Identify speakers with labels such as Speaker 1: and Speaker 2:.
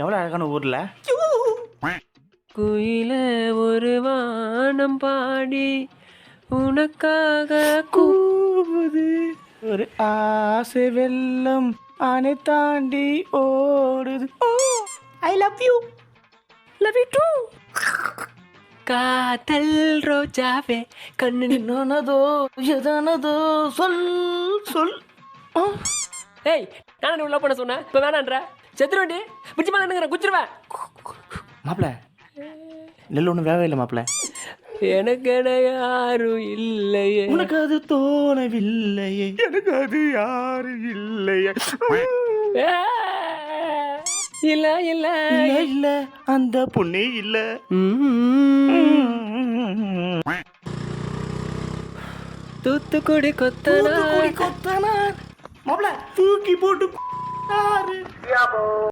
Speaker 1: எவ்வளோ அழகான ஊர்ல.
Speaker 2: குயில ஒரு வானம் பாடி உனக்காக கூவுது.
Speaker 1: ஒரு ஆசை வெள்ளம் அணை தாண்டி ஓடுது. I love you.
Speaker 2: Love you too. காதல் ரோஜாவே கண்ணு
Speaker 1: என்னனதோ எதனதோ சொல் சொல்.
Speaker 2: ஏய் நான் உள்ள பண்ண சொன்னேன், இப்போ வேணான்ற செத்துருவேண்டி. பிடிச்சி மேலே குச்சிருவேன்.
Speaker 1: மாப்பிள்ள நெல் ஒன்றும் வேவே இல்லை மாப்பிள்ள.
Speaker 2: எனக்கு யாரும் இல்லையே.
Speaker 1: உனக்கு அது தோணவில்லையே. எனக்கு அது யாரும் இல்லையே.
Speaker 2: இல்ல இல்ல
Speaker 1: இல்ல இல்ல அந்த பொண்ணே இல்ல.
Speaker 2: தூத்துக்குடி கொத்தனா
Speaker 1: கொத்தனா மாப்பிள்ள தூக்கி போட்டு